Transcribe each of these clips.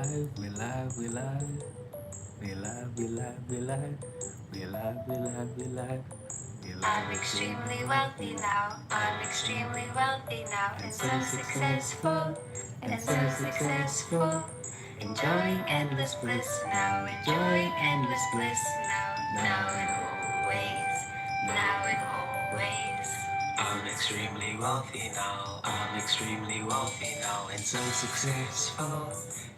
live, we live, we live, we live, we live, we live, we live, we live, we live. I'm extremely wealthy now. I'm extremely wealthy now. And so successful. And so successful. Enjoying endless bliss now. Enjoying endless bliss now. Now and always. Now and always. I'm extremely wealthy now. I'm extremely wealthy now, and so successful,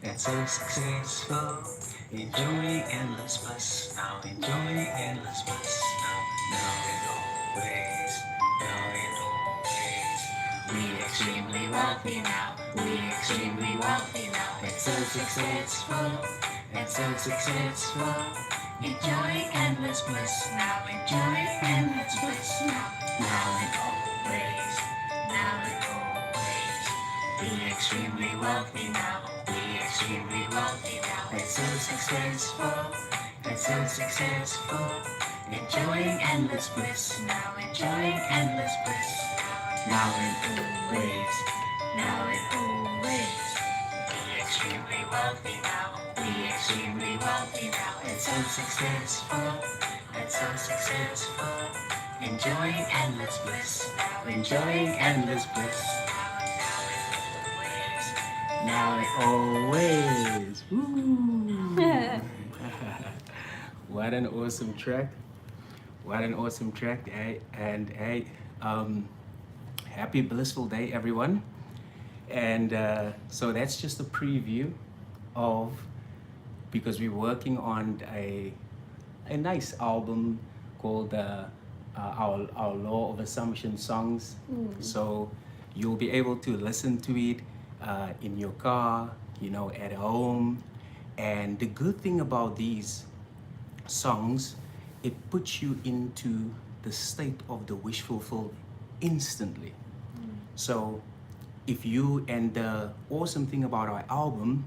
and so successful. Enjoying endless bliss now, enjoying endless bliss now, now and always, now and always. We extremely wealthy now. We extremely wealthy now. And so successful, and so successful. Enjoying endless bliss now. Enjoying endless bliss now. Now and always, Now and always. Be extremely wealthy now. Be extremely wealthy now. and so successful, and so successful. Enjoying endless bliss now. Enjoying endless bliss Now and always. now and always. Be extremely wealthy now. Be extremely wealthy now. And so successful, And so successful. Enjoying endless bliss now. enjoying endless bliss. Now and Now and always. Woo. What an awesome track. What an awesome track. Happy blissful day, everyone. And so that's just a preview of, because we're working on a nice album called our Law of Assumption songs. So you'll be able to listen to it in your car, at home. And the good thing about these songs, it puts you into the state of the wish fulfilled instantly. So and the awesome thing about our album,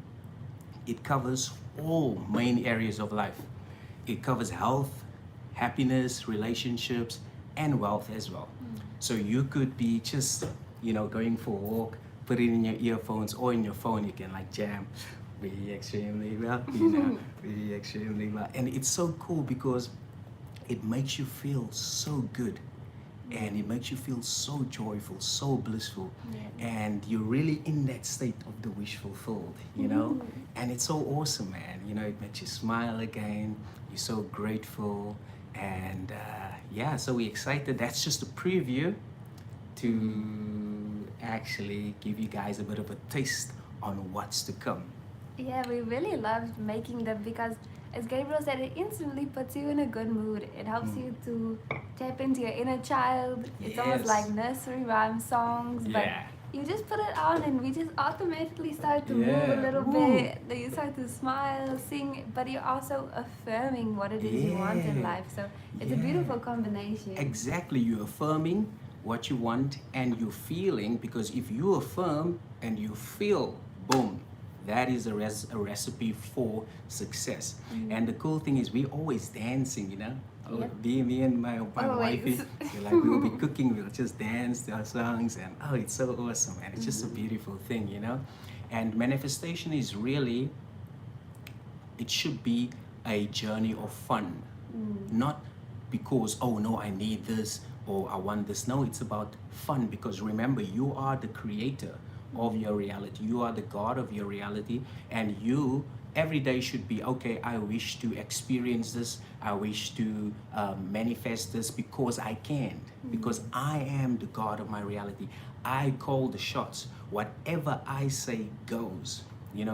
it covers all main areas of life. It covers health, happiness, relationships, and wealth as well. So you could be just, going for a walk, put it in your earphones or in your phone, you can like jam. Be extremely wealthy now, be extremely well. And it's so cool because it makes you feel so good. And it makes you feel so joyful, so blissful. And you're really in that state of the wish fulfilled, And it's so awesome, man. It makes you smile again. You're so grateful. And so we're excited. That's just a preview to actually give you guys a bit of a taste on what's to come. Yeah, we really loved making them because, as Gabriel said, it instantly puts you in a good mood. It helps you to tap into your inner child. It's almost Yes. like nursery rhyme songs, but Yeah. you just put it on and we just automatically start to move Yeah. a little Woo. bit. Then you start to smile, sing, but you're also affirming what it is you want in Yeah. life. So it's a Yeah. beautiful combination. Exactly, you're affirming what you want and you're feeling, because if you affirm and you feel, boom, that is a recipe for success. And the cool thing is we're always dancing, Yep. Me and my Always. wifey, we'll be cooking, we'll just dance to our songs, and it's so awesome, and it's just a beautiful thing, And manifestation is really, it should be a journey of fun, not because, oh no, I need this or I want this. No, it's about fun, because remember, you are the creator of your reality. You are the God of your reality, and you every day should be, okay, I wish to experience this, I wish to manifest this because I can, because I am the God of my reality. I call the shots. Whatever I say goes.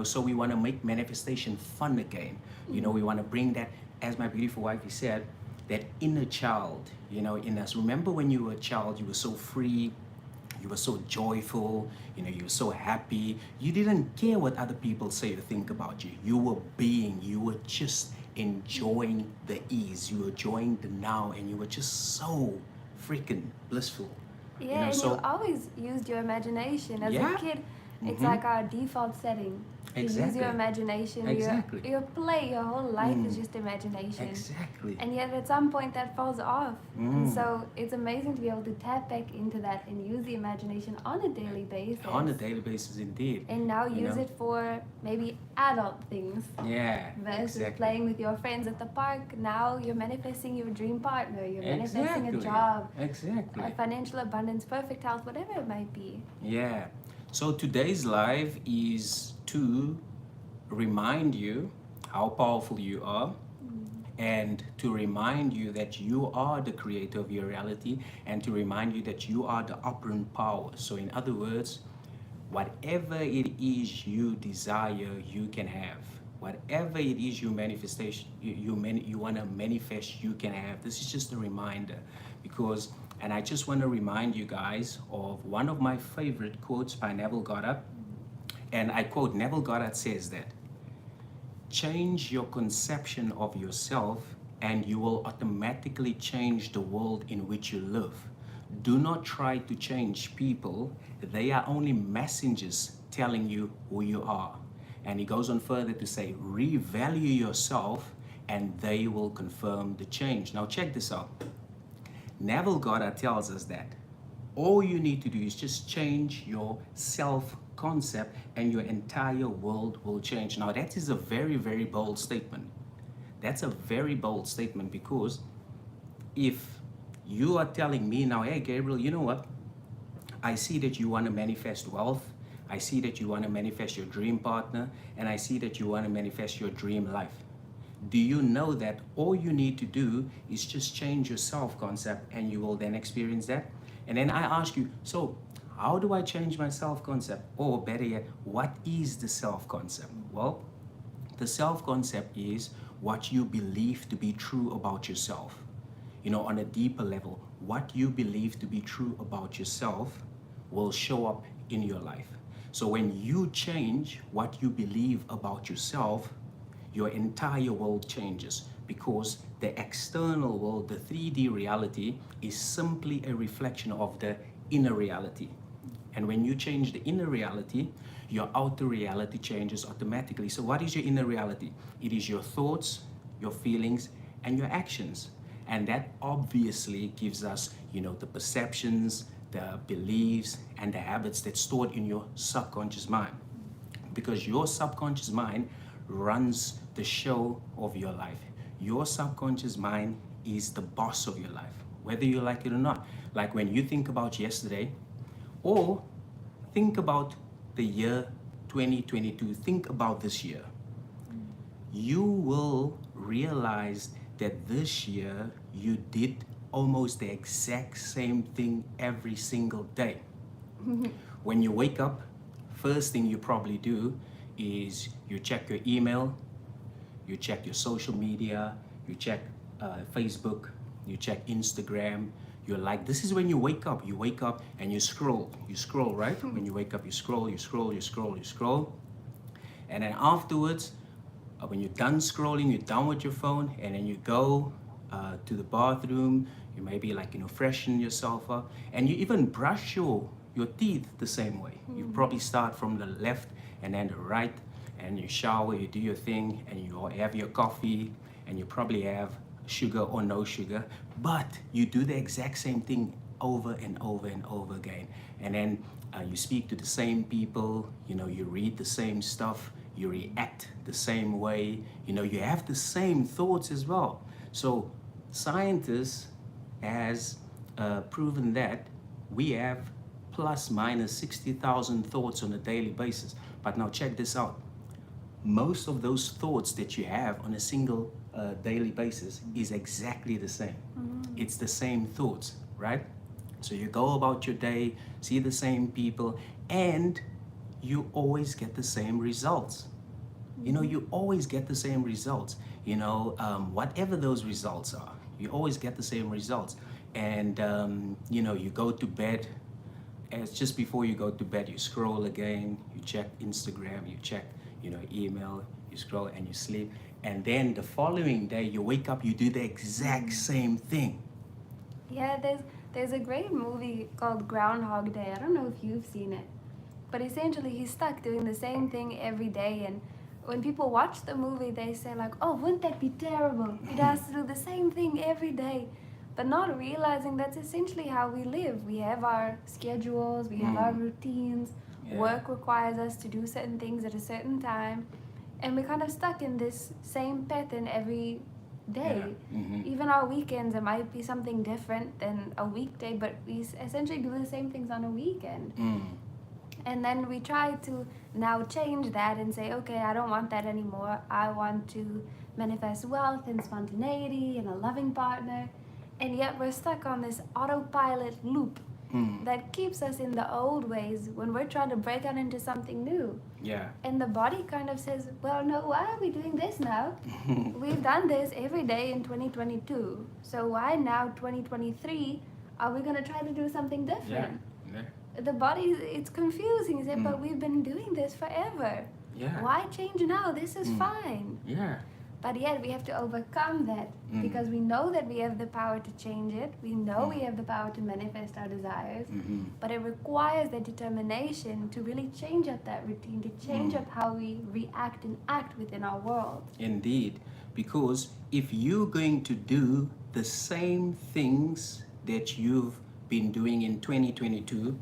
So we want to make manifestation fun again. We want to bring that, as my beautiful wife said, that inner child, in us. Remember when you were a child, you were so free, you were so joyful, you were so happy. You didn't care what other people say or think about you. You were just enjoying the ease. You were enjoying the now, and you were just so freaking blissful. Yeah, and so you always used your imagination. As Yeah. a kid, it's like our default setting. to use Exactly. your imagination. Exactly. Your play, your whole life is just imagination. Exactly. And yet at some point that falls off. And Mm. so it's amazing to be able to tap back into that and use the imagination on a daily basis. On a daily basis, indeed. And now You use know? it for maybe adult things. Yeah. Versus Exactly. playing with your friends at the park. Now you're manifesting your dream partner. You're manifesting a Exactly. job, Exactly. a financial abundance, perfect health, whatever it might be. Yeah. So today's live is to remind you how powerful you are, and to remind you that you are the creator of your reality, and to remind you that you are the operant power. So in other words, whatever it is you desire, you can have. Whatever it is you manifestation you want to manifest, you can have. This is just a reminder, because, and I just want to remind you guys of one of my favorite quotes by Neville Goddard. And I quote, Neville Goddard says that, change your conception of yourself and you will automatically change the world in which you live. Do not try to change people. They are only messengers telling you who you are. And he goes on further to say, revalue yourself and they will confirm the change. Now check this out. Neville Goddard tells us that all you need to do is just change your self-concept and your entire world will change. Now that is a very, very bold statement. That's a very bold statement, because if you are telling me now, hey Gabriel, you know what? I see that you want to manifest wealth. I see that you want to manifest your dream partner, and I see that you want to manifest your dream life. Do you know that all you need to do is just change your self-concept and you will then experience that? And then I ask you, so how do I change my self-concept? Or better yet, what is the self-concept? Well, the self-concept is what you believe to be true about yourself. You know, on a deeper level, what you believe to be true about yourself will show up in your life. So when you change what you believe about yourself, your entire world changes, because the external world, the 3D reality, is simply a reflection of the inner reality. And when you change the inner reality, your outer reality changes automatically. So what is your inner reality? It is your thoughts, your feelings, and your actions. And that obviously gives us, you know, the perceptions, the beliefs, and the habits that's stored in your subconscious mind. Because your subconscious mind runs the show of your life. Your subconscious mind is the boss of your life, whether you like it or not. Like when you think about yesterday, or think about the year 2022, think about this year, you will realize that this year you did almost the exact same thing every single day. When you wake up, first thing you probably do is you check your email, you check your social media, you check Facebook, you check Instagram, you're like, this is when you wake up and you scroll, right? When you wake up, you scroll. And then afterwards, when you're done scrolling, you're done with your phone, and then you go to the bathroom, you maybe like, you know, freshen yourself up, and you even brush your teeth the same way. You probably start from the left and then the right, and you shower, you do your thing, and you have your coffee, and you probably have sugar or no sugar, but you do the exact same thing over and over and over again. And then you speak to the same people, you know, you read the same stuff, you react the same way, you know, you have the same thoughts as well. So scientists has proven that we have plus minus 60,000 thoughts on a daily basis. But now check this out. Most of those thoughts that you have on a single daily basis is exactly the same. It's the same thoughts, right? So you go about your day, see the same people, and you always get the same results. You know, you always get the same results. You know, whatever those results are, you always get the same results. And, you know, you go to bed, and just before you go to bed, you scroll again, you check Instagram, you check, you know, email, you scroll and you sleep. And then the following day, you wake up, you do the exact same thing. Yeah, there's a great movie called Groundhog Day. I don't know if you've seen it. but essentially he's stuck doing the same thing every day. And when people watch the movie, they say like, oh, wouldn't that be terrible? It has to do the same thing every day. But not realizing that's essentially how we live. We have our schedules, we have our routines. Yeah. Work requires us to do certain things at a certain time. And we're kind of stuck in this same pattern every day. Yeah. Even our weekends, it might be something different than a weekday, but we essentially do the same things on a weekend. And then we try to now change that and say, okay, I don't want that anymore. I want to manifest wealth and spontaneity and a loving partner. And yet we're stuck on this autopilot loop that keeps us in the old ways when we're trying to break out into something new. Yeah. And the body kind of says, well, no, why are we doing this now? We've done this every day in 2022. So why now, 2023, are we going to try to do something different? Yeah. The body, it's confusing. It's like, but we've been doing this forever. Yeah. Why change now? This is fine. Yeah. But yet we have to overcome that because we know that we have the power to change it. We know we have the power to manifest our desires. But it requires that determination to really change up that routine, to change up how we react and act within our world. Indeed. Because if you're going to do the same things that you've been doing in 2022,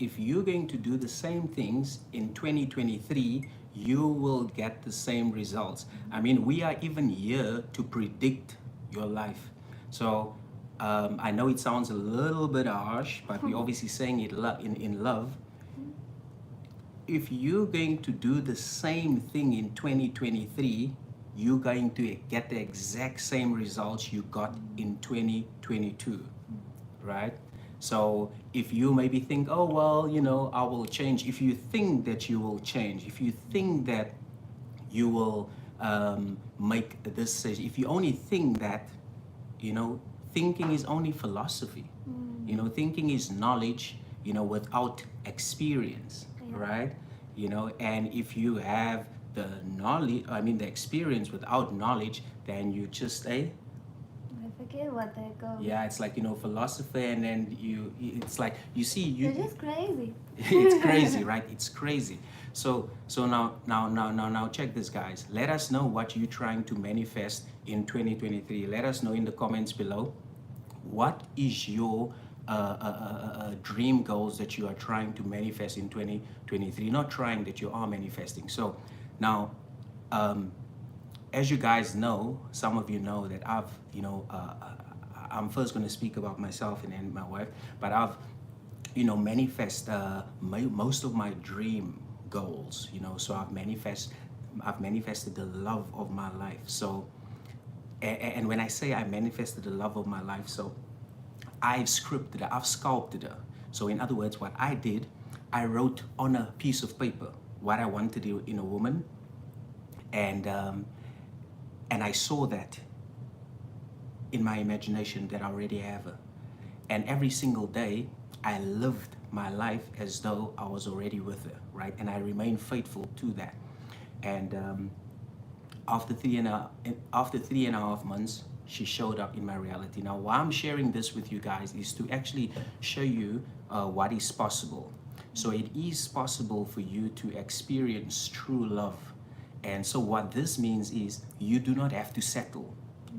if you're going to do the same things in 2023, you will get the same results. I mean, we are even here to predict your life. So I know it sounds a little bit harsh, but we're obviously saying it in love. If you're going to do the same thing in 2023, you're going to get the exact same results you got in 2022, right? So if you maybe think, oh, well, you know, I will change. If you think that you will change, if you think that you will make this decision, if you only think that, you know, thinking is only philosophy. You know, thinking is knowledge, you know, without experience, right? You know, and if you have the knowledge, the experience without knowledge, then you just, I forget what that goes. yeah, it's like, you know, philosopher, and then it's like, you see, You're just crazy. it's crazy, right? It's crazy. So now check this, guys. Let us know what you're trying to manifest in 2023. Let us know in the comments below. What is your dream goals that you are trying to manifest in 2023? Not trying, that you are manifesting. So now, as you guys know, some of you know that I've, you know, I'm first going to speak about myself and then my wife, but I've, you know, manifest most of my dream goals, you know. So I've manifested the love of my life. So, and when I say I manifested the love of my life, so I've scripted her, I've sculpted her. So in other words, what I did, I wrote on a piece of paper what I wanted in a woman, and I saw that in my imagination that I already have her. And every single day, I lived my life as though I was already with her, right? And I remained faithful to that. And after three and a half months, she showed up in my reality. Now, why I'm sharing this with you guys is to actually show you what is possible. So it is possible for you to experience true love. And so what this means is you do not have to settle.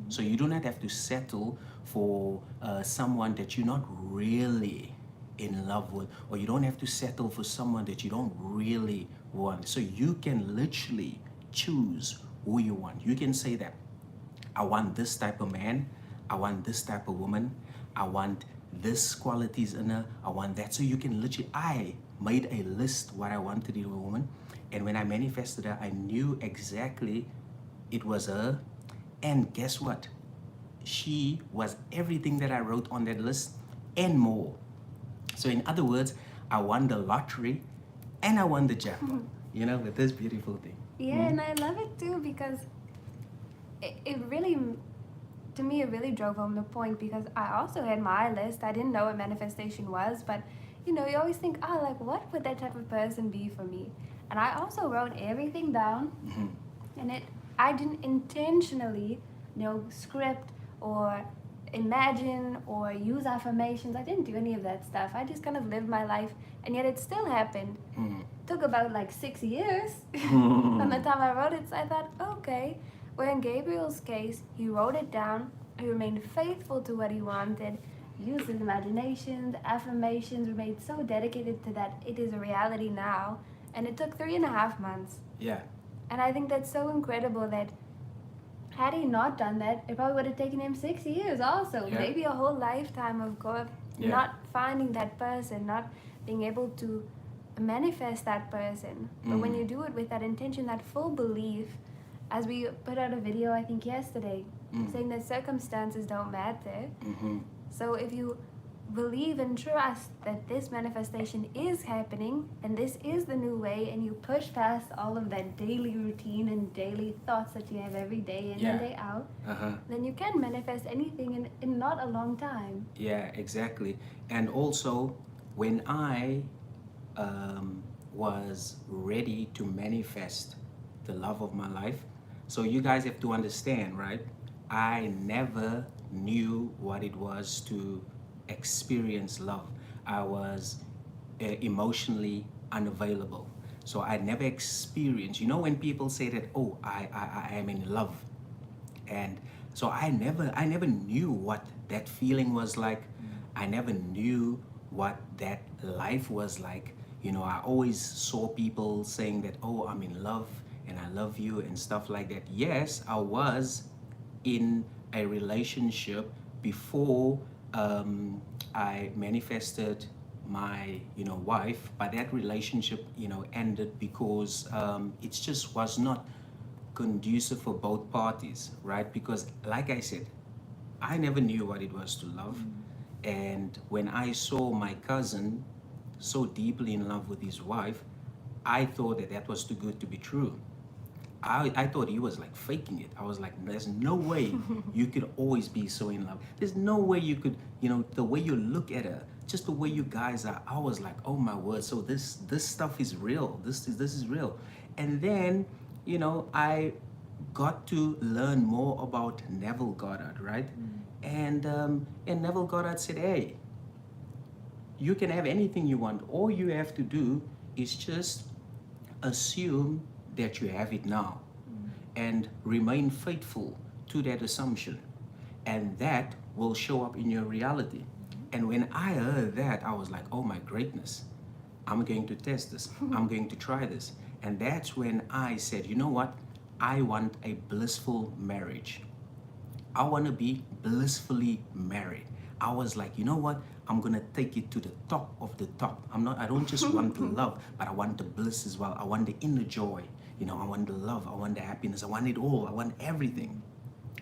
So you do not have to settle for someone that you're not really in love with, or you don't have to settle for someone that you don't really want. So you can literally choose who you want. You can say that I want this type of man, I want this type of woman, I want this qualities in her, I want that. So you can literally, I made a list what I wanted in a woman, and when I manifested her, I knew exactly it was her. And guess what? She was everything that I wrote on that list and more. So in other words, I won the lottery and I won the jackpot, you know, with this beautiful thing. Yeah, and I love it too because it really, to me, it really drove home the point, because I also had my list. I didn't know what manifestation was, but you know, you always think, oh, like, what would that type of person be for me? And I also wrote everything down, and I didn't intentionally, you know, script or imagine or use affirmations. I didn't do any of that stuff. I just kind of lived my life, and yet it still happened. Took about like 6 years from the time I wrote it. So I thought, okay. Where in Gabriel's case, he wrote it down, he remained faithful to what he wanted, used his imaginations, affirmations, remained so dedicated to that it is a reality now. And it took 3.5 months. Yeah. And I think that's so incredible that had he not done that, it probably would have taken him 6 years also. Yeah. Maybe a whole lifetime of not finding that person, not being able to manifest that person. But when you do it with that intention, that full belief, as we put out a video, I think yesterday, saying that circumstances don't matter. So if you believe and trust that this manifestation is happening and this is the new way, and you push past all of that daily routine and daily thoughts that you have every day in and day out, then you can manifest anything in not a long time. Yeah, exactly. And also, when I was ready to manifest the love of my life, so you guys have to understand, right? I never knew what it was to experience love. I was emotionally unavailable. So I never experienced, when people say that, oh, I am in love. And so I never knew what that feeling was like. I never knew what that life was like. I always saw people saying that, oh, I'm in love and I love you and stuff like that. Yes, I was in a relationship before I manifested my wife, but that relationship ended because it just was not conducive for both parties, right? Because like I said, I never knew what it was to love. And when I saw my cousin so deeply in love with his wife, I thought that was too good to be true. I thought he was like faking it. I was like, there's no way you could always be so in love. There's no way you could, the way you look at her, just the way you guys are. I was like, oh my word. So this stuff is real. This is real. And then, I got to learn more about Neville Goddard, right? And Neville Goddard said, hey, you can have anything you want. All you have to do is just assume that you have it now and remain faithful to that assumption, and that will show up in your reality. And when I heard that, I was like, oh my greatness, I'm going to test this. I'm going to try this. And that's when I said, you know what? I want a blissful marriage. I want to be blissfully married. I was like, you know what? I'm going to take it to the top of the top. I don't just want the love, but I want the bliss as well. I want the inner joy. I want the love. I want the happiness. I want it all. I want everything.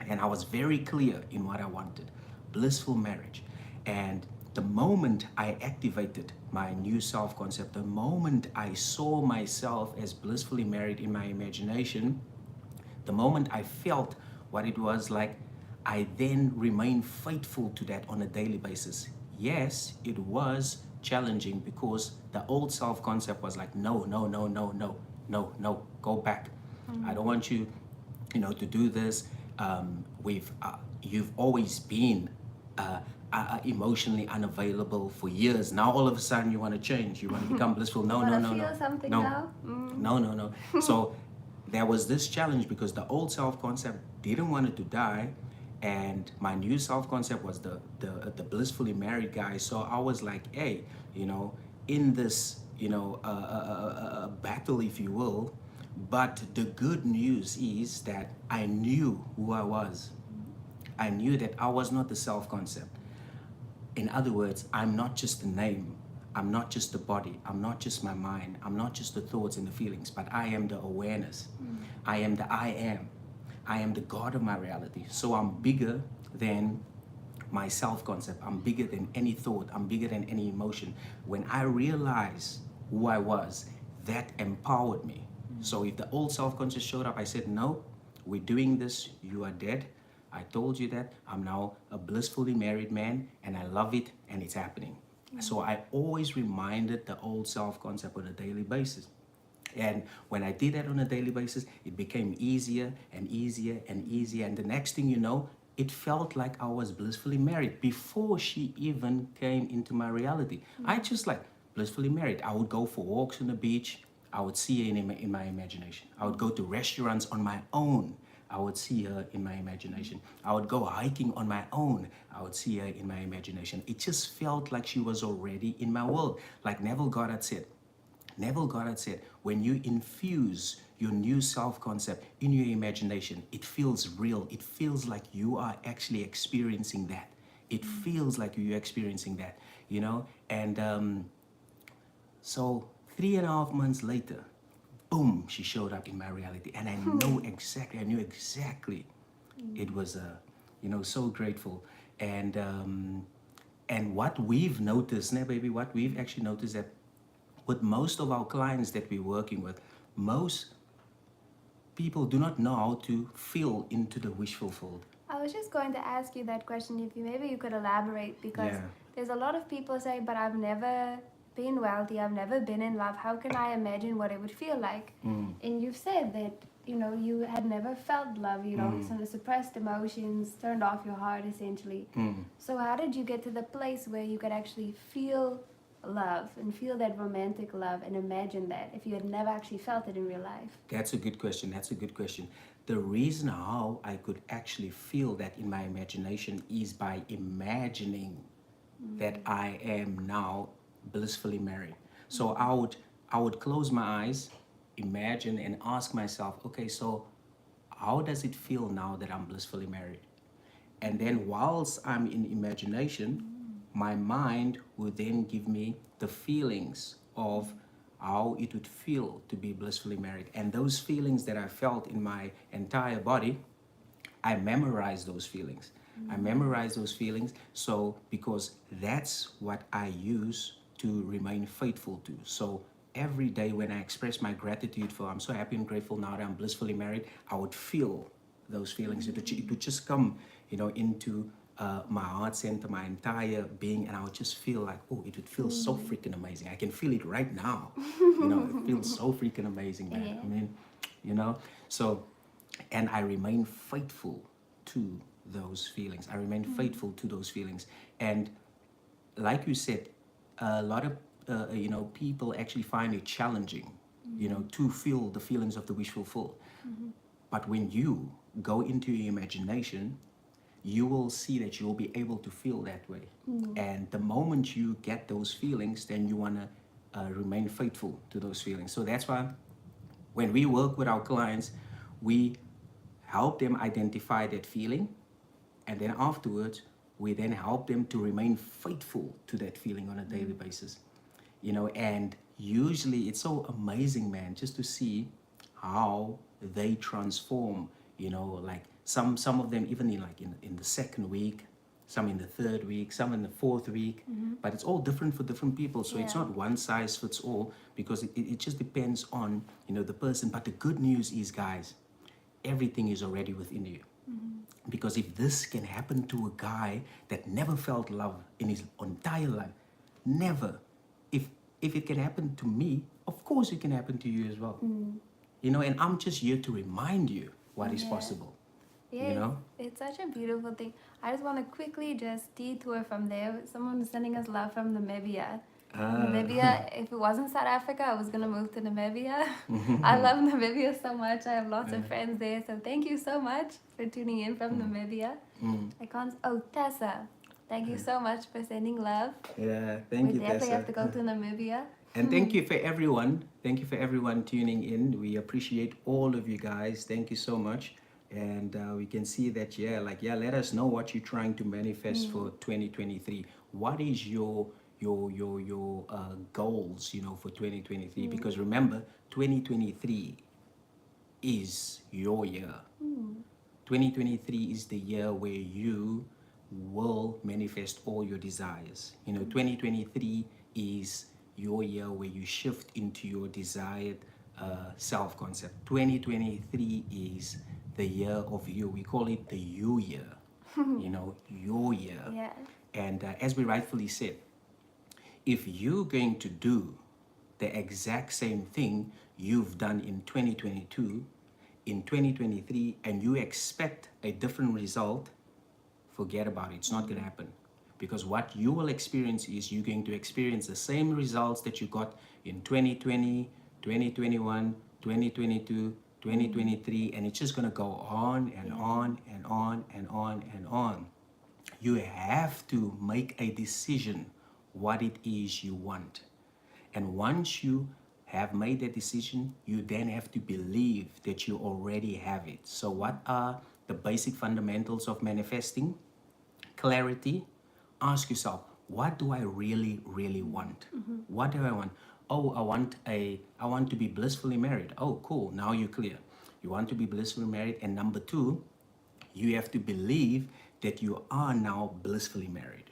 And I was very clear in what I wanted. Blissful marriage. And the moment I activated my new self-concept, the moment I saw myself as blissfully married in my imagination, the moment I felt what it was like, I then remained faithful to that on a daily basis. Yes, it was challenging because the old self-concept was like, no, go back. I don't want you, to do this. You've always been emotionally unavailable for years. Now all of a sudden you want to change. You want to become blissful. No. Feel something now? No. So there was this challenge because the old self-concept didn't want it to die, and my new self-concept was the blissfully married guy. So I was like, hey, in this battle, if you will. But the good news is that I knew who I was. I knew that I was not the self-concept. In other words, I'm not just a name. I'm not just the body. I'm not just my mind. I'm not just the thoughts and the feelings, but I am the awareness. I am the I am. I am the God of my reality. So I'm bigger than my self-concept. I'm bigger than any thought. I'm bigger than any emotion. When I realized who I was, that empowered me. So if the old self-conscious showed up, I said, no, we're doing this. You are dead. I told you that. I'm now a blissfully married man, and I love it, and it's happening. So I always reminded the old self-concept on a daily basis. And when I did that on a daily basis, it became easier and easier and easier. And the next thing you know, it felt like I was blissfully married before she even came into my reality. I just like blissfully married. I would go for walks on the beach. I would see her in my imagination. I would go to restaurants on my own. I would see her in my imagination. I would go hiking on my own. I would see her in my imagination. It just felt like she was already in my world. Like Neville Goddard said, when you infuse your new self-concept in your imagination, it feels real. It feels like you are actually experiencing that. It feels like you're experiencing that, you know? And so 3.5 months later, boom, she showed up in my reality. And I knew exactly. It was, so grateful. And what we've noticed, what we've actually noticed that with most of our clients that we're working with, most people do not know how to feel into the wish fulfilled. I was just going to ask you that question, if maybe you could elaborate, because there's a lot of people say, but I've never been wealthy, I've never been in love, how can I imagine what it would feel like? And you've said that, you had never felt love, some suppressed emotions, turned off your heart essentially. So how did you get to the place where you could actually feel love and feel that romantic love and imagine that if you had never actually felt it in real life? That's a good question. The reason how I could actually feel that in my imagination is by imagining that I am now blissfully married. So I would close my eyes, imagine, and ask myself, okay, so how does it feel now that I'm blissfully married? And then whilst I'm in imagination, my mind would then give me the feelings of how it would feel to be blissfully married. And those feelings that I felt in my entire body, I memorized those feelings. So because that's what I use to remain faithful to. So every day when I express my gratitude for, I'm so happy and grateful now that I'm blissfully married, I would feel those feelings. It would just come, into my heart center, my entire being, and I would just feel like, oh, it would feel so freaking amazing. I can feel it right now. It feels so freaking amazing, man. Yeah. I mean, so, and I remain faithful to those feelings. And like you said, a lot of people actually find it challenging, to feel the feelings of the wish fulfilled. But when you go into your imagination, you will see that you'll be able to feel that way. And the moment you get those feelings, then you want to remain faithful to those feelings. So that's why when we work with our clients, we help them identify that feeling, and then afterwards we then help them to remain faithful to that feeling on a daily basis. And usually it's so amazing, man, just to see how they transform, like some of them even in the second week, some in the third week, some in the fourth week. But it's all different for different people. So it's not one size fits all, because it just depends on, the person. But the good news is, guys, everything is already within you. Because if this can happen to a guy that never felt love in his entire life, never, if it can happen to me, of course it can happen to you as well. And I'm just here to remind you what is possible. Yeah, it's such a beautiful thing. I just want to quickly just detour from there. Someone's sending us love from Namibia. Namibia, if it wasn't South Africa, I was going to move to Namibia. I love Namibia so much. I have lots of friends there. So thank you so much for tuning in from Namibia. Tessa. Thank you so much for sending love. Yeah, thank you, We definitely Tessa. have to go to Namibia. And thank you for everyone. Thank you for everyone tuning in. We appreciate all of you guys. Thank you so much. And we can see that, let us know what you're trying to manifest for 2023. What is your goals, for 2023? Because remember, 2023 is your year. 2023 is the year where you will manifest all your desires. 2023 is your year where you shift into your desired self-concept. 2023 is the year of you. We call it the you year. Your year. Yeah. And as we rightfully said, if you're going to do the exact same thing you've done in 2022, in 2023, and you expect a different result, forget about it. It's not going to happen. Because what you will experience is you're going to experience the same results that you got in 2020, 2021, 2022, 2023, and it's just going to go on and on and on and on and on. You have to make a decision what it is you want. And once you have made that decision, you then have to believe that you already have it. So what are the basic fundamentals of manifesting? Clarity. Ask yourself, what do I really, really want? What do I want? Oh, I want to be blissfully married. Oh, cool. Now you're clear. You want to be blissfully married. And number two, you have to believe that you are now blissfully married.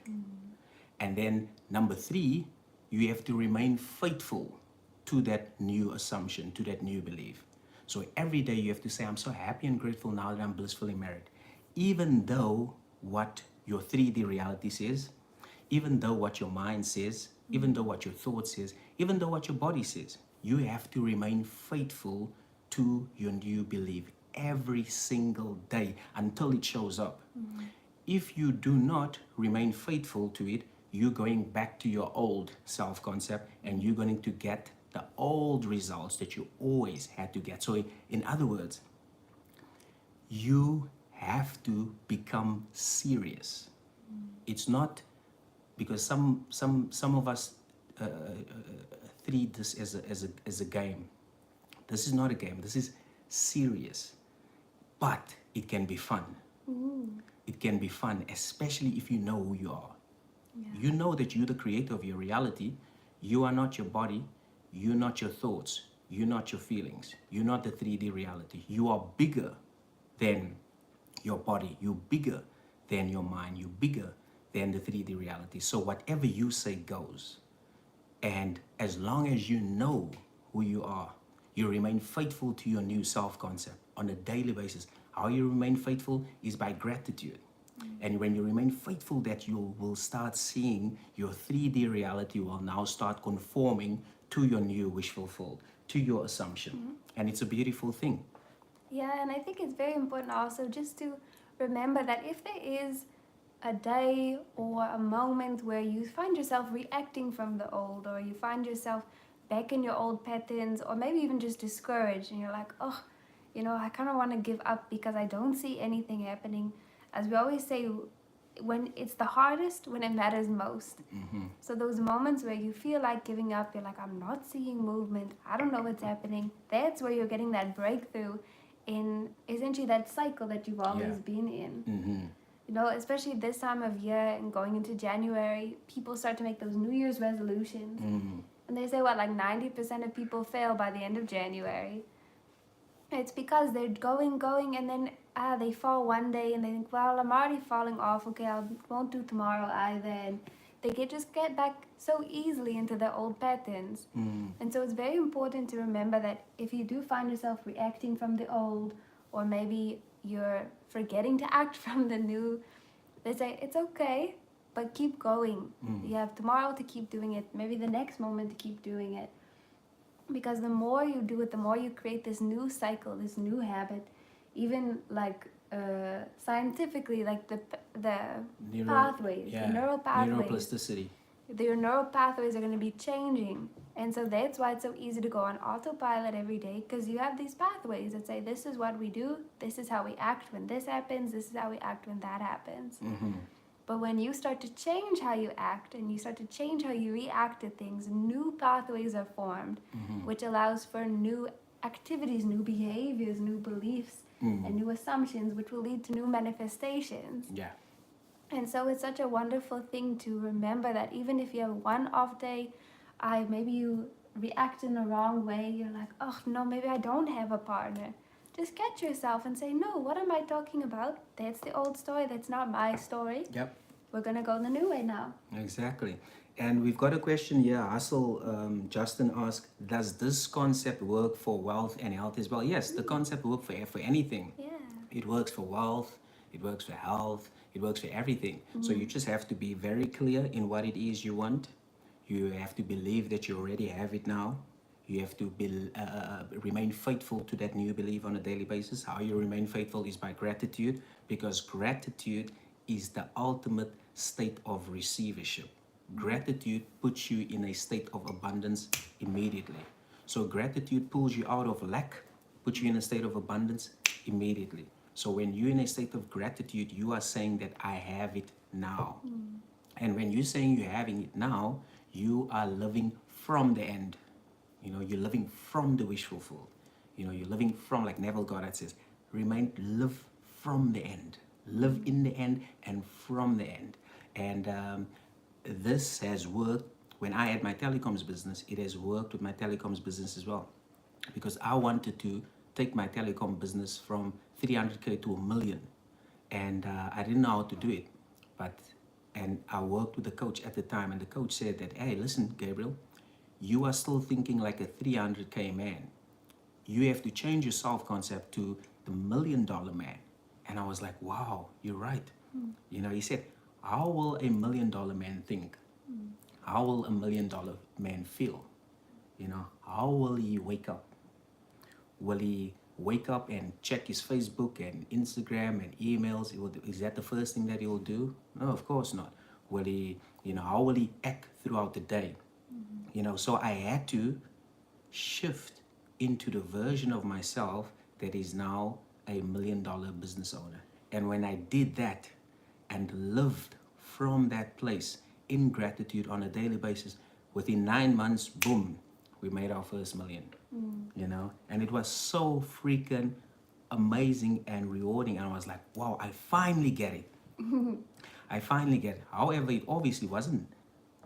And then number three, you have to remain faithful to that new assumption, to that new belief. So every day you have to say, I'm so happy and grateful now that I'm blissfully married. Even though what your 3D reality says, even though what your mind says, even though what your thought says, even though what your body says, you have to remain faithful to your new belief every single day until it shows up. If you do not remain faithful to it, you're going back to your old self-concept and you're going to get the old results that you always had to get. So in other words, you have to become serious. It's not because some of us treat this as a game. This is not a game. This is serious, but it can be fun. It can be fun, especially if you know who you are. You know that you're the creator of your reality. You are not your body. You're not your thoughts. You're not your feelings. You're not the 3D reality. You are bigger than your body. You're bigger than your mind. You're bigger than the 3D reality. So whatever you say goes. And as long as you know who you are, you remain faithful to your new self-concept on a daily basis. How you remain faithful is by gratitude. And when you remain faithful, that you will start seeing your 3D reality will now start conforming to your new wish fulfilled, to your assumption. And it's a beautiful thing. Yeah, and I think it's very important also just to remember that if there is a day or a moment where you find yourself reacting from the old, or you find yourself back in your old patterns, or maybe even just discouraged, and you're like, oh, you know, I kind of want to give up because I don't see anything happening. As we always say, when it's the hardest, when it matters most. So those moments where you feel like giving up, you're like, I'm not seeing movement, I don't know what's happening. That's where you're getting that breakthrough in essentially that cycle that you've always been in. You know, especially this time of year and going into January, people start to make those New Year's resolutions. And they say, what, like 90% of people fail by the end of January. It's because they're going, and then they fall one day and they think, well, I'm already falling off. Okay, I won't do tomorrow either. And they just get back so easily into their old patterns. And so it's very important to remember that if you do find yourself reacting from the old, or maybe you're forgetting to act from the new, they say, it's okay, but keep going. You have tomorrow to keep doing it, maybe the next moment to keep doing it. Because the more you do it, the more you create this new cycle, this new habit. Even like scientifically, like the pathways, the neural pathways. Neuroplasticity. Your neural pathways are going to be changing. And so that's why it's so easy to go on autopilot every day, because you have these pathways that say, this is what we do, this is how we act when this happens, this is how we act when that happens. But when you start to change how you act and you start to change how you react to things, new pathways are formed, which allows for new activities, new behaviors, new beliefs, and new assumptions, which will lead to new manifestations. Yeah. And so it's such a wonderful thing to remember that even if you have one off day, maybe you react in the wrong way, you're like, oh no, maybe I don't have a partner. Just catch yourself and say, no, what am I talking about? That's the old story. That's not my story. Yep. We're going to go the new way now. Exactly. And we've got a question here. Justin asked, does this concept work for wealth and health as well? Yes, the concept works for anything. Yeah. It works for wealth. It works for health. It works for everything. So you just have to be very clear in what it is you want. You have to believe that you already have it now. You have to remain faithful to that new belief on a daily basis. How you remain faithful is by gratitude, because gratitude is the ultimate state of receivership. Gratitude puts you in a state of abundance immediately. So gratitude pulls you out of lack, puts you in a state of abundance immediately. So when you're in a state of gratitude, you are saying that I have it now. And when you're saying you're having it now, you are living from the end. You're living from the wish fulfilled. You're living from, like Neville Goddard says, live from the end. Live in the end and from the end. And this has worked. When I had my telecoms business, it has worked with my telecoms business as well. Because I wanted to take my telecom business from 300K to 1 million. And I didn't know how to do it. And I worked with a coach at the time, and the coach said that, hey, listen, Gabriel, you are still thinking like a 300K man. You have to change your self-concept to the $1 million man. And I was like, wow, you're right. He said, how will a $1 million man think? How will a $1 million man feel? How will he wake up? Will he wake up and check his Facebook and Instagram and emails? Is that the first thing that he will do? No, of course not. Will he, how will he act throughout the day? So I had to shift into the version of myself that is now a $1 million business owner. And when I did that and lived from that place in gratitude on a daily basis, within 9 months, boom, we made our first $1 million. And it was so freaking amazing and rewarding. And I was like, wow, I finally get it. I finally get it. However, it obviously wasn't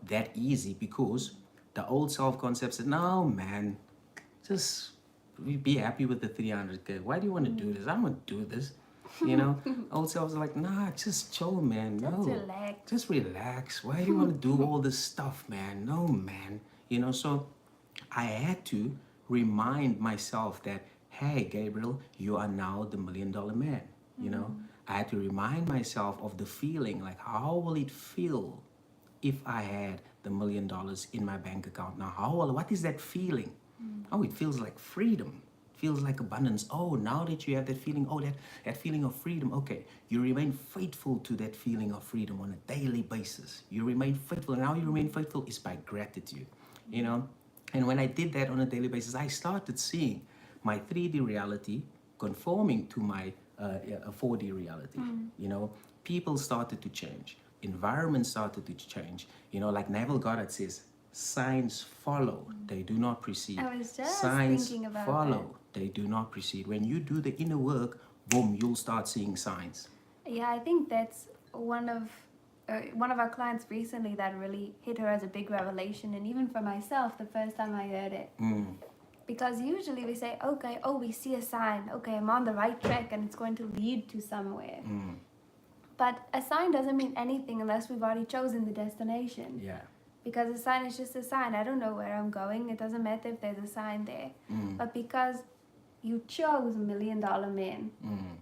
that easy, because the old self-concept said, no, man, just be happy with the 300K. Why do you want to do this? I don't want to do this. Old self was like, nah, just chill, man. No, just relax. Why do you want to do all this stuff, man? No, man. So I had to remind myself that, hey, Gabriel, you are now the $1 million man. I had to remind myself of the feeling, like, how will it feel if I had the $1 million in my bank account? Now, what is that feeling? Oh, it feels like freedom. It feels like abundance. Oh, now that you have that feeling, that feeling of freedom, okay, you remain faithful to that feeling of freedom on a daily basis. You remain faithful, and how you remain faithful is by gratitude, And when I did that on a daily basis, I started seeing my 3D reality conforming to my 4D reality. People started to change. Environment started to change. Like Neville Goddard says, signs follow, they do not precede. I was just Signs thinking about follow, they do not precede. When you do the inner work, boom, you'll start seeing signs. Yeah, I think that's one of our clients recently that really hit her as a big revelation, and even for myself, the first time I heard it. Because usually we say, okay, we see a sign, okay, I'm on the right track and it's going to lead to somewhere. But a sign doesn't mean anything unless we've already chosen the destination. Yeah. Because a sign is just a sign. I don't know where I'm going. It doesn't matter if there's a sign there. But because you chose $1 million man,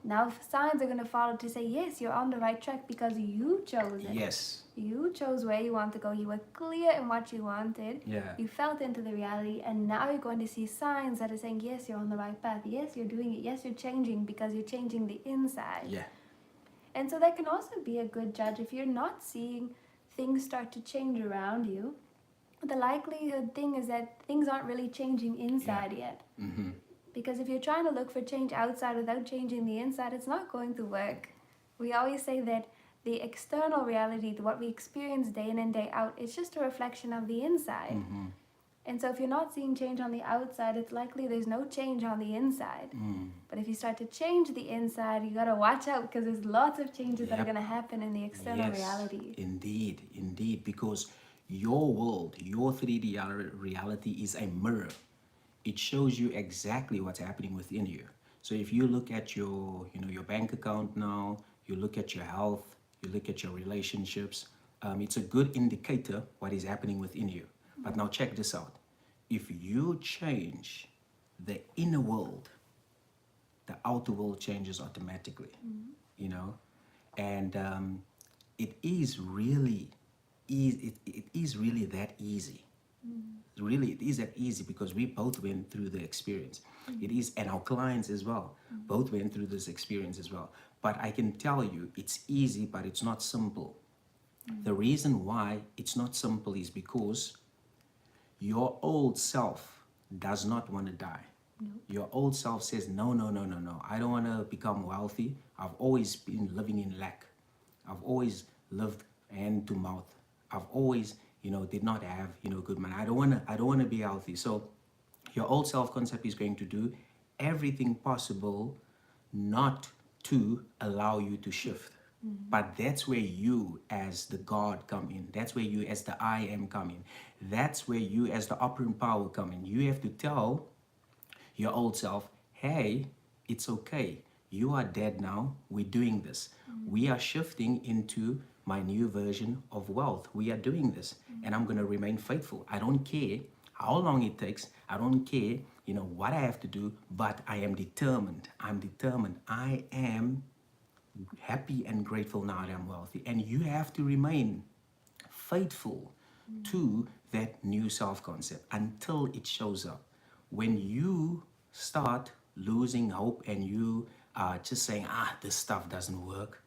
now signs are going to follow to say, yes, you're on the right track because you chose it. Yes. You chose where you want to go. You were clear in what you wanted. Yeah. You felt into the reality, and now you're going to see signs that are saying, yes, you're on the right path. Yes, you're doing it. Yes, you're changing because you're changing the inside. Yeah. And so that can also be a good judge if you're not seeing things start to change around you. The likelihood thing is that things aren't really changing inside yet. Because if you're trying to look for change outside without changing the inside, it's not going to work. We always say that the external reality, what we experience day in and day out, it's just a reflection of the inside. And so if you're not seeing change on the outside, it's likely there's no change on the inside. But if you start to change the inside, you got to watch out, because there's lots of changes that are going to happen in the external reality. Indeed, because your world, your 3D reality is a mirror. It shows you exactly what's happening within you. So if you look at your bank account now, you look at your health, you look at your relationships, it's a good indicator what is happening within you. But now check this out. If you change the inner world, the outer world changes automatically, and it is really easy. It is really that easy Really, it is that easy because we both went through the experience. It is, and our clients as well, both went through this experience as well. But I can tell you, it's easy, but it's not simple. The reason why it's not simple is because your old self does not want to die. Your old self says, no, no, no, no, no. I don't want to become wealthy. I've always been living in lack. I've always lived hand to mouth. I've always, did not have, good money. I don't want to be healthy. So your old self-concept is going to do everything possible not to allow you to shift. But that's where you as the God come in. That's where you as the I am come in. That's where you as the operant power come in. You have to tell your old self, hey, it's okay. You are dead now. We're doing this. We are shifting into my new version of wealth. We are doing this. And I'm going to remain faithful. I don't care how long it takes. I don't care, what I have to do, but I am determined. I'm determined. I am happy and grateful now that I'm wealthy. And you have to remain faithful to that new self-concept until it shows up. When you start losing hope and you are just saying, this stuff doesn't work,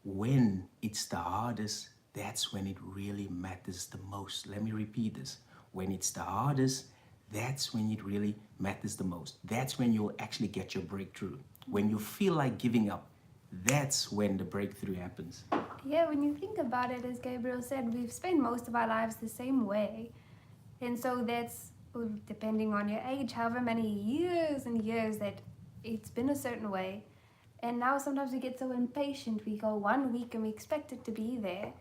when it's the hardest, that's when it really matters the most. Let me repeat this. When it's the hardest, that's when it really matters the most. That's when you'll actually get your breakthrough. When you feel like giving up, that's when the breakthrough happens. Yeah, when you think about it, as Gabriel said, we've spent most of our lives the same way. And so that's, depending on your age, however many years and years that it's been a certain way. And now sometimes we get so impatient. We go 1 week and we expect it to be there.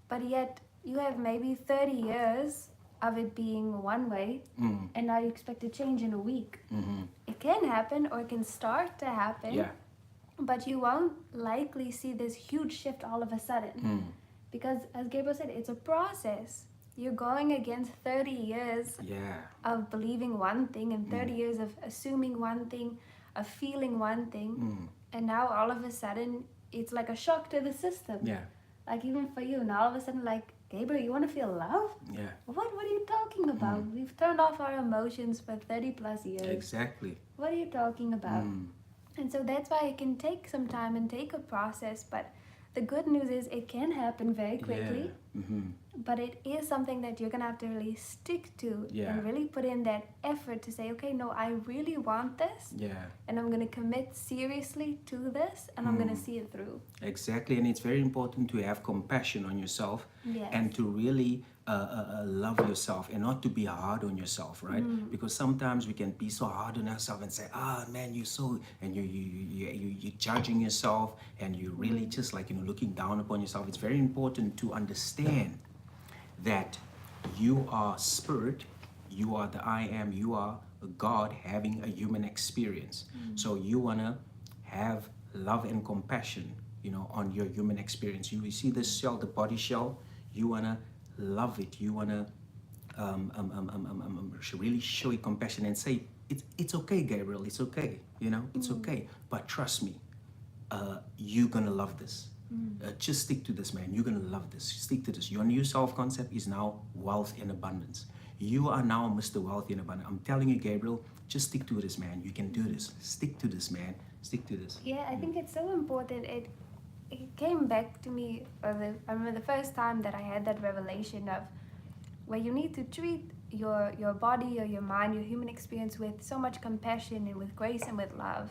But yet you have maybe 30 years of it being one way, and now you expect to change in a week. It can happen, or it can start to happen. Yeah. But you won't likely see this huge shift all of a sudden. Because as Gabriel said, it's a process. You're going against 30 years of believing one thing and 30 years of assuming one thing, of feeling one thing. And now all of a sudden, it's like a shock to the system. Yeah. Like even for you, now all of a sudden, like, Gabriel, you want to feel love? Yeah. What are you talking about? We've turned off our emotions for 30 plus years. Exactly. What are you talking about? And so that's why it can take some time and take a process. But the good news is it can happen very quickly. But it is something that you're going to have to really stick to and really put in that effort to say, okay, no, I really want this. And I'm going to commit seriously to this, and I'm going to see it through. Exactly. And it's very important to have compassion on yourself and to really love yourself and not to be hard on yourself, right? Because sometimes we can be so hard on ourselves and say, man, you're so, and you're judging yourself, and you're really just like, looking down upon yourself. It's very important to understand that you are spirit, you are the I am, you are God having a human experience. So you want to have love and compassion, on your human experience. You see this shell, the body shell, you want to love it. You want to really show it compassion and say, it's okay, Gabriel, it's okay, it's okay. But trust me, you're going to love this. Just stick to this, man. You're going to love this. Stick to this. Your new self-concept is now wealth and abundance. You are now Mr. Wealthy and Abundant. I'm telling you, Gabriel, just stick to this, man. You can do this. Stick to this, man. Stick to this. Yeah, I think it's so important. It came back to me, I remember the first time that I had that revelation of where you need to treat your body or your mind, your human experience with so much compassion and with grace and with love.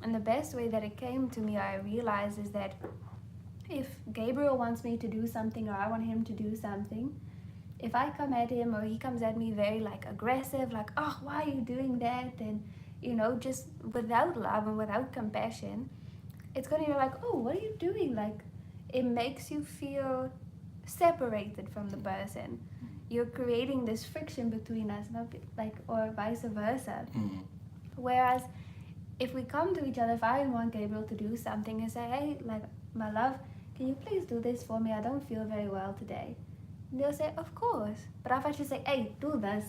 And the best way that it came to me, I realized, is that if Gabriel wants me to do something or I want him to do something, if I come at him or he comes at me very like aggressive, like, oh, why are you doing that? And, just without love and without compassion, it's going to be like, oh, what are you doing? Like, it makes you feel separated from the person. You're creating this friction between us, or vice versa. Whereas if we come to each other, if I want Gabriel to do something and say, hey, like, my love, can you please do this for me? I don't feel very well today. And they'll say, of course. But if I just say, hey, do this,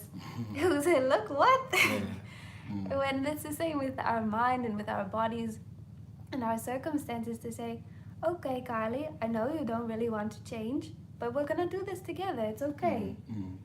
he'll say, look, what? When it's the same with our mind and with our bodies and our circumstances, to say, okay, Kylie, I know you don't really want to change, but we're gonna do this together. It's okay.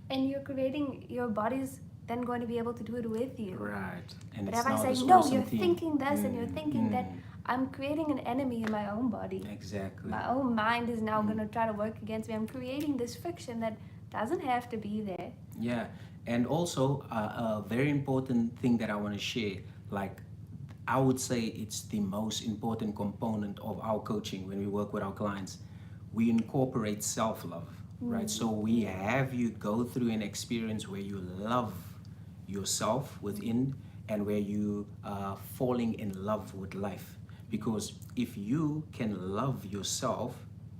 And you're creating, your body's then going to be able to do it with you. Right. And But it's if I now say, this no, awesome you're thing. thinking this and you're thinking that, I'm creating an enemy in my own body. Exactly. My own mind is now going to try to work against me. I'm creating this friction that doesn't have to be there. Yeah. And also, a very important thing that I want to share, like, I would say it's the most important component of our coaching when we work with our clients. We incorporate self-love, right? So we have you go through an experience where you love yourself within and where you are falling in love with life. Because if you can love yourself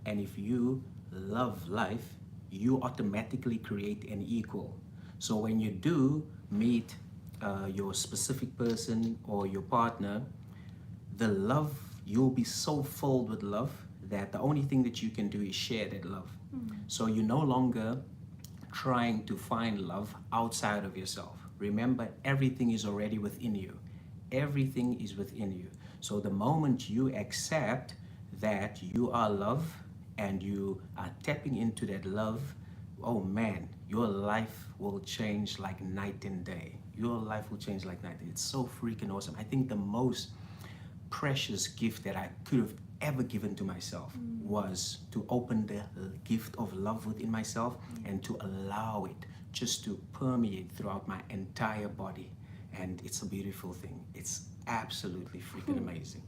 and if you love life, you automatically create an equal. So when you do meet your specific person or your partner, the love, you'll be so filled with love that the only thing that you can do is share that love. So you're no longer trying to find love outside of yourself. Remember, everything is already within you. Everything is within you. So the moment you accept that you are love and you are tapping into that love, oh man, your life will change like night and day. Your life will change like night. It's so freaking awesome. I think the most precious gift that I could have ever given to myself was to open the gift of love within myself and to allow it just to permeate throughout my entire body. And it's a beautiful thing. It's absolutely freaking amazing.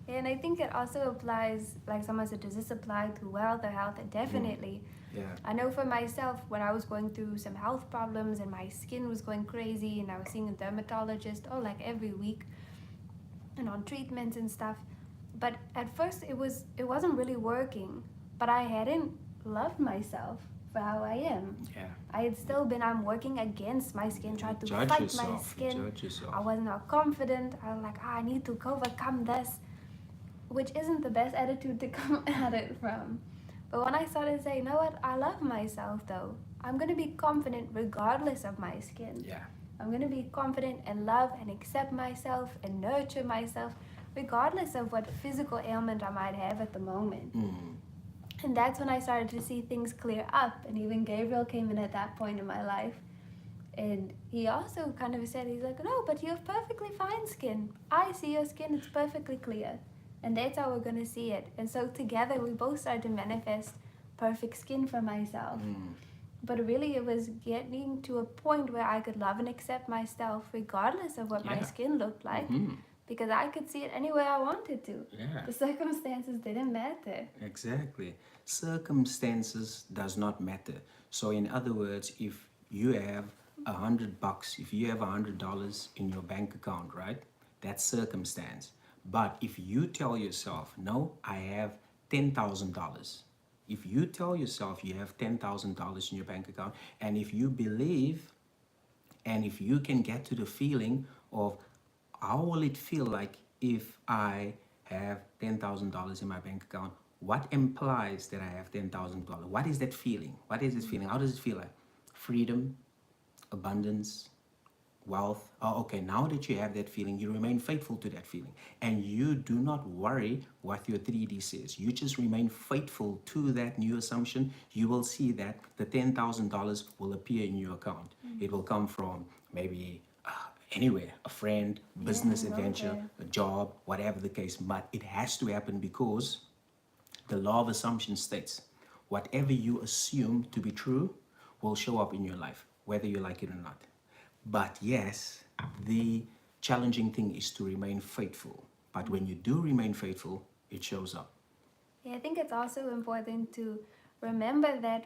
And I think it also applies, like someone said, does this apply to wealth or health? And definitely. Yeah. I know for myself, when I was going through some health problems and my skin was going crazy and I was seeing a dermatologist, like every week and on treatments and stuff. But at first it wasn't really working, but I hadn't loved myself for how I am. Yeah. I had still been, I'm working against my skin, trying to Judge fight yourself. my skin. Judge yourself. I was not confident. I was like, I need to overcome this, which isn't the best attitude to come at it from. But when I started saying, you know what, I love myself though. I'm going to be confident regardless of my skin. Yeah. I'm going to be confident and love and accept myself and nurture myself regardless of what physical ailment I might have at the moment. And that's when I started to see things clear up. And even Gabriel came in at that point in my life. And he also kind of said, he's like, no, but you have perfectly fine skin. I see your skin, it's perfectly clear. And that's how we're going to see it. And so together we both started to manifest perfect skin for myself. But really it was getting to a point where I could love and accept myself regardless of what my skin looked like. Because I could see it any way I wanted to. Yeah. The circumstances didn't matter. Exactly. Circumstances does not matter. So in other words, if you have $100, if you have $100 in your bank account, right? That's circumstance. But if you tell yourself, no, I have $10,000. If you tell yourself you have $10,000 in your bank account, and if you believe, and if you can get to the feeling of how will it feel like if I have $10,000 in my bank account, what implies that I have $10,000? What is that feeling? What is this feeling? How does it feel like? Freedom, abundance, wealth. Oh, okay, now that you have that feeling, you remain faithful to that feeling. And you do not worry what your 3D says. You just remain faithful to that new assumption. You will see that the $10,000 will appear in your account. It will come from maybe anywhere, a friend, business adventure, a job, whatever the case. But it has to happen because the law of assumption states, whatever you assume to be true will show up in your life, whether you like it or not. But yes, the challenging thing is to remain faithful. But when you do remain faithful, it shows up. Yeah, I think it's also important to remember that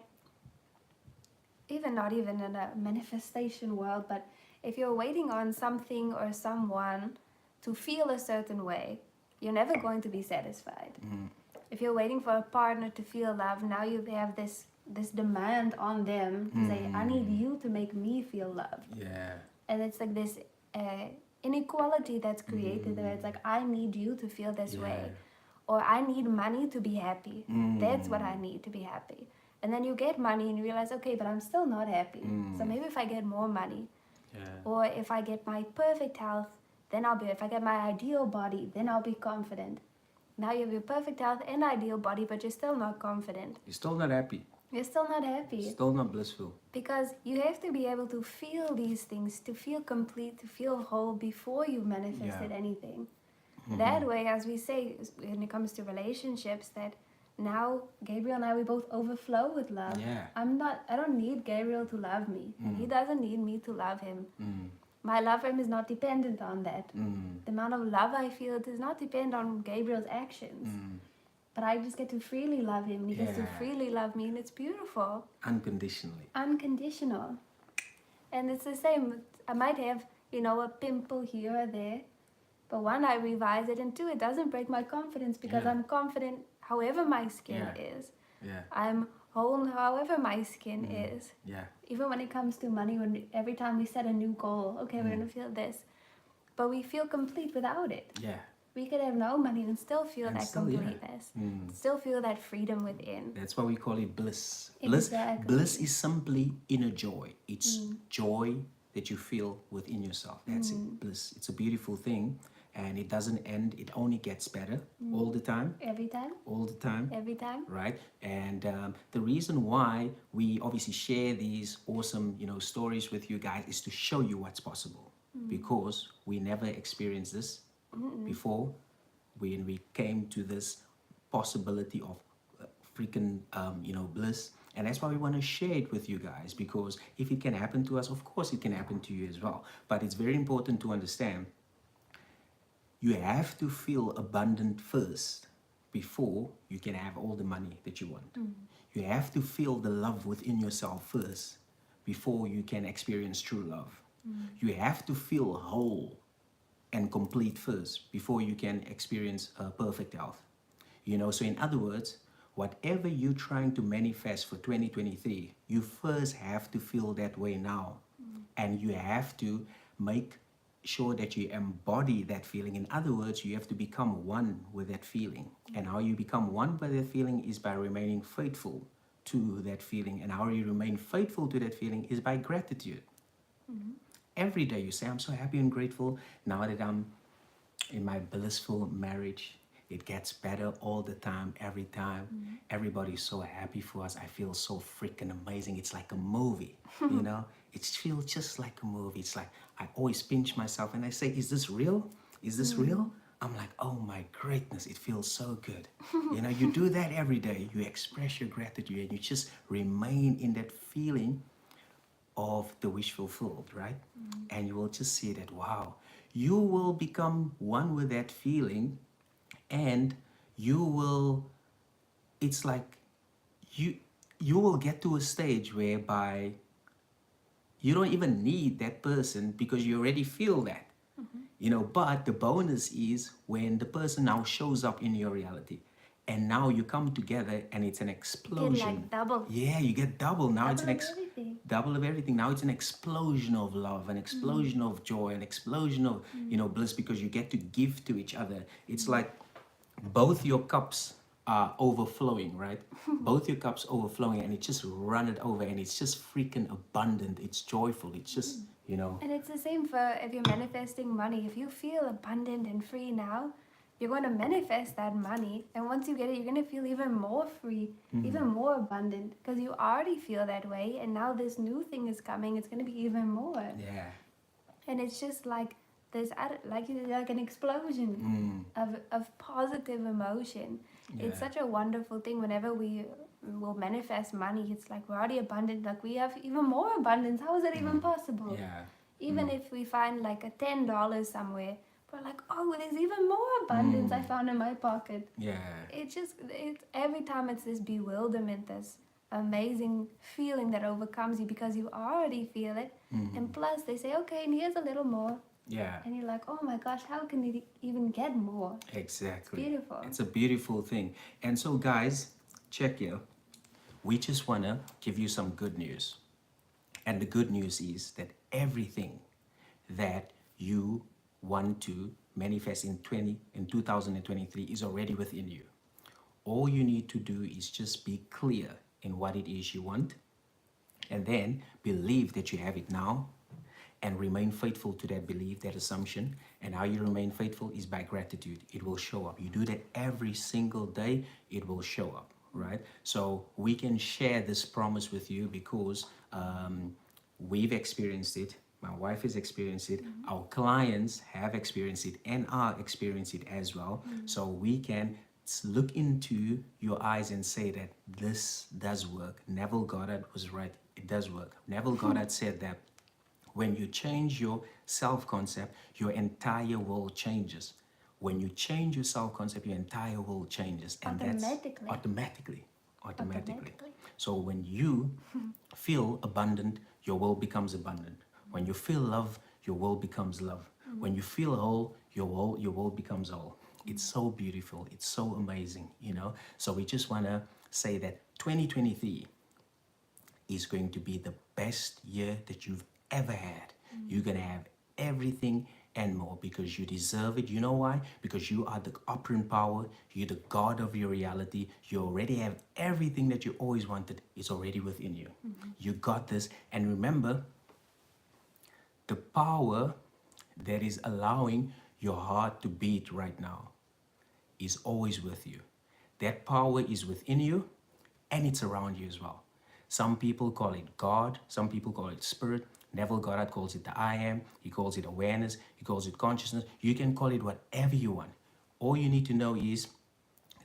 not even in a manifestation world, but if you're waiting on something or someone to feel a certain way, you're never going to be satisfied. If you're waiting for a partner to feel love, now you have this demand on them to say, I need you to make me feel loved. Yeah. And it's like this inequality that's created where it's like, I need you to feel this way. Or I need money to be happy. That's what I need to be happy. And then you get money and you realize, okay, but I'm still not happy. So maybe if I get more money, or if I get my perfect health, then if I get my ideal body, then I'll be confident. Now you have your perfect health and ideal body, but you're still not confident. You're still not happy. You're still not happy. Still not blissful. Because you have to be able to feel these things, to feel complete, to feel whole before you manifested anything. That way, as we say, when it comes to relationships, that now Gabriel and I, we both overflow with love. Yeah. I don't need Gabriel to love me. And he doesn't need me to love him. My love for him is not dependent on that. The amount of love I feel does not depend on Gabriel's actions. But I just get to freely love him. He gets to freely love me, and it's beautiful. Unconditionally. Unconditional. And it's the same. I might have, a pimple here or there. But one, I revise it, and two, it doesn't break my confidence because I'm confident however my skin is. Yeah. I'm whole however my skin is. Yeah. Even when it comes to money, every time we set a new goal, okay, we're going to feel this. But we feel complete without it. Yeah. We could have no money and still feel And that still, completeness. Still feel that freedom within. That's why we call it bliss. Exactly. Bliss is simply inner joy. It's joy that you feel within yourself. That's it. Bliss. It's a beautiful thing. And it doesn't end. It only gets better all the time. Every time. All the time. Every time. Right? And the reason why we obviously share these awesome, stories with you guys is to show you what's possible. Because we never experienced this before when we came to this possibility of freaking, bliss. And that's why we want to share it with you guys, because if it can happen to us, of course it can happen to you as well. But it's very important to understand you have to feel abundant first before you can have all the money that you want. You have to feel the love within yourself first before you can experience true love. You have to feel whole and complete first before you can experience perfect health. So in other words, whatever you're trying to manifest for 2023, you first have to feel that way now. And you have to make sure that you embody that feeling. In other words, you have to become one with that feeling. And how you become one with that feeling is by remaining faithful to that feeling. And how you remain faithful to that feeling is by gratitude. Every day you say, I'm so happy and grateful now that I'm in my blissful marriage. It gets better all the time, every time. Everybody's so happy for us. I feel so freaking amazing. It's like a movie, It feels just like a movie. It's like I always pinch myself and I say, is this real? Is this real? I'm like, oh my greatness, it feels so good. You do that every day. You express your gratitude and you just remain in that feeling of the wish fulfilled, right? And you will just see that, wow, you will become one with that feeling, and it's like you will get to a stage whereby you don't even need that person because you already feel that. But the bonus is when the person now shows up in your reality and now you come together and it's an explosion. You get like double. Yeah, you get double. Now it's everything. double of everything. Now it's an explosion of love, an explosion of joy, an explosion of, bliss, because you get to give to each other. It's like both your cups are overflowing, right? Both your cups overflowing, and it just run it over, and it's just freaking abundant. It's joyful. It's just, And it's the same for if you're manifesting money. If you feel abundant and free now, you're going to manifest that money, and once you get it, you're going to feel even more free, even more abundant, because you already feel that way, and now this new thing is coming. It's going to be even more. Yeah. And it's just like this, like an explosion of positive emotion. Yeah. It's such a wonderful thing. Whenever we will manifest money, it's like we're already abundant, like we have even more abundance. How is that even possible? Yeah. Even if we find like a $10 somewhere, we're like, oh, there's even more abundance I found in my pocket. Yeah. It's every time it's this bewilderment, this amazing feeling that overcomes you because you already feel it. And plus they say, okay, and here's a little more. Yeah. And you're like, oh my gosh, how can it even get more? Exactly. It's beautiful. It's a beautiful thing. And so guys, check here. We just want to give you some good news. And the good news is that everything that you want to manifest in 2023 is already within you. All you need to do is just be clear in what it is you want, and then believe that you have it now, and remain faithful to that belief, that assumption. And how you remain faithful is by gratitude. It will show up. You do that every single day, it will show up. right? So we can share this promise with you because we've experienced it. My wife has experienced it. Our clients have experienced it and are experiencing it as well. So we can look into your eyes and say that this does work. Neville Goddard was right. It does work. Neville Goddard said that when you change your self-concept, your entire world changes. When you change your self-concept, your entire world changes. And Automatically. that's automatically. Automatically. So when you feel abundant, your world becomes abundant. When you feel love, your world becomes love. When you feel whole, your world becomes whole. It's so beautiful. It's so amazing, you know. So we just want to say that 2023 is going to be the best year that you've ever had. You're going to have everything and more because you deserve it. You know why? Because you are the operant power. You're the God of your reality. You already have everything that you always wanted. It's already within you. You got this. And remember, the power that is allowing your heart to beat right now is always with you. That power is within you and it's around you as well. Some people call it God. Some people call it spirit. Neville Goddard calls it the I am. He calls it awareness. He calls it consciousness. You can call it whatever you want. All you need to know is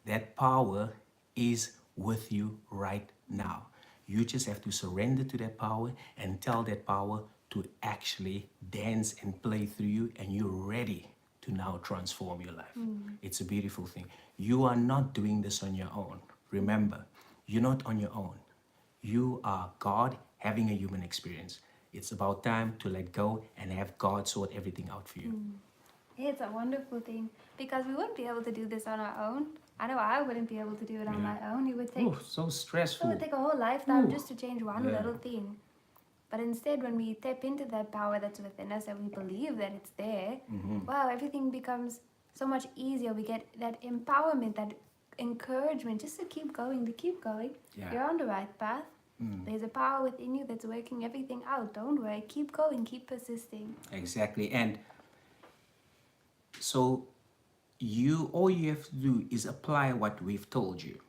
that power is with you right now. You just have to surrender to that power and tell that power to actually dance and play through you, and you're ready to now transform your life. It's a beautiful thing. You are not doing this on your own. Remember, you're not on your own. You are God having a human experience. It's about time to let go and have God sort everything out for you. It's a wonderful thing because we wouldn't be able to do this on our own. I know I wouldn't be able to do it on my own. It would take So stressful. it would take a whole lifetime just to change one Yeah. little thing. But instead, when we tap into that power that's within us and we believe that it's there, wow, everything becomes so much easier. We get that empowerment, that encouragement just to keep going, Yeah. You're on the right path. There's a power within you that's working everything out. Don't worry. Keep going. Keep persisting. Exactly. And so all you have to do is apply what we've told you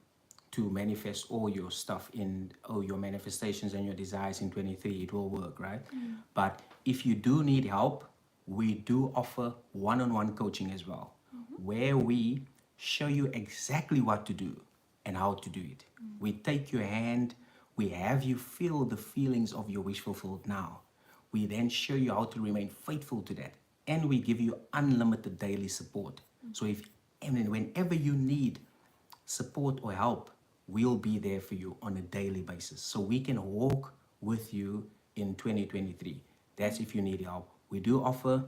to manifest all your stuff in all your manifestations and your desires in 23. It will work, right? But if you do need help, we do offer one-on-one coaching as well, where we show you exactly what to do and how to do it. We take your hand, we have you feel the feelings of your wish fulfilled now. We then show you how to remain faithful to that, and we give you unlimited daily support. So whenever you need support or help, we'll be there for you on a daily basis. So we can walk with you in 2023. That's if you need help. We do offer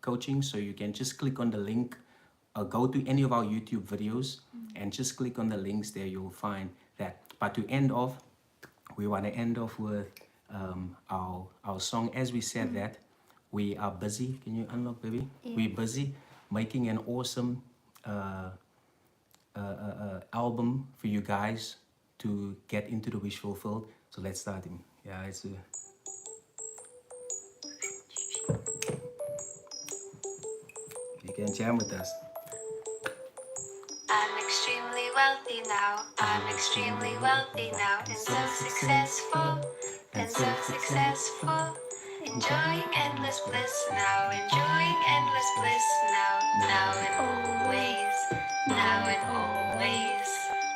coaching, so you can just click on the link, go to any of our YouTube videos and just click on the links there. You'll find that. But to end off, we want to end off with our song. As we said that, we are busy. Can you unlock, baby? Yeah. We're busy making an awesome album for you guys to get into the wish fulfilled. So let's start him. Yeah, it's you can jam with us. I'm extremely wealthy now. I'm extremely wealthy now. And so successful. And so successful. Enjoying endless bliss now. Enjoying endless bliss now. Now and always. Now and always.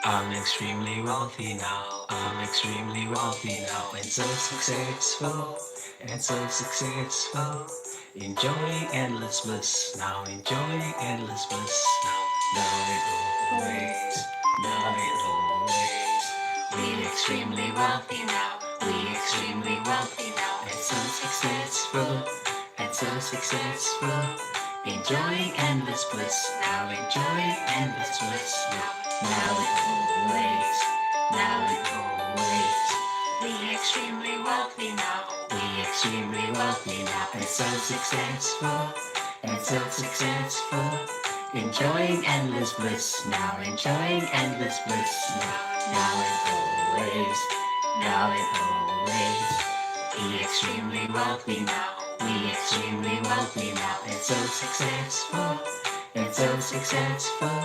I'm extremely wealthy now. I'm extremely wealthy now. And so successful. And so successful. Enjoying endless bliss now. Enjoying endless bliss now. Now and always. Now and always. We extremely wealthy now. We extremely wealthy now. And so successful. And so successful. Enjoying endless bliss now. Enjoying endless bliss now. Now and always. Now and always. We extremely wealthy now. We extremely wealthy now. And so successful. And so successful. Enjoying endless bliss now. Enjoying endless bliss now. Now and always. Now and always. We extremely wealthy now. We extremely wealthy now. And so successful. And so successful.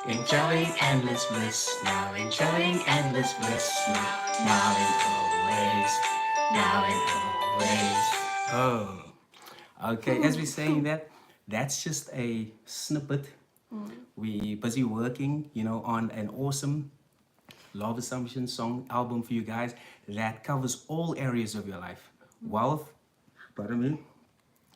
Enjoying endless bliss now, enjoying endless bliss now and always, now and always. Oh, okay. As we're saying that, that's just a snippet. We busy working, on an awesome Law of Assumption song album for you guys that covers all areas of your life. Wealth, pardon me,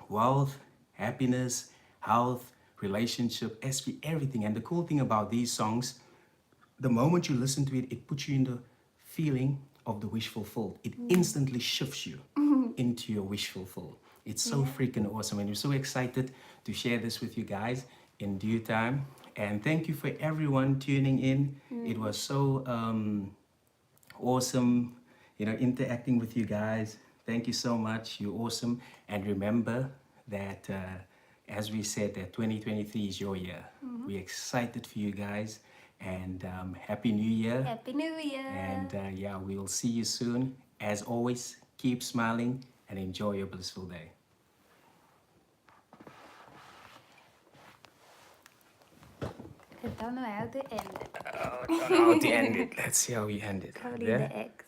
wealth, happiness, health, relationship, SP, everything. And the cool thing about these songs, the moment you listen to it, it puts you in the feeling of the wish fulfilled. It instantly shifts you into your wish fulfilled. It's so freaking awesome. And we're so excited to share this with you guys in due time. And thank you for everyone tuning in. It was so awesome, interacting with you guys. Thank you so much. You're awesome. And remember that, as we said, that 2023 is your year. We're excited for you guys. And Happy New Year. Happy New Year. And yeah, we'll see you soon. As always, keep smiling and enjoy your blissful day. I don't know how to end it. I don't know how to end it. Let's see how we end it. Cody Yeah? the X.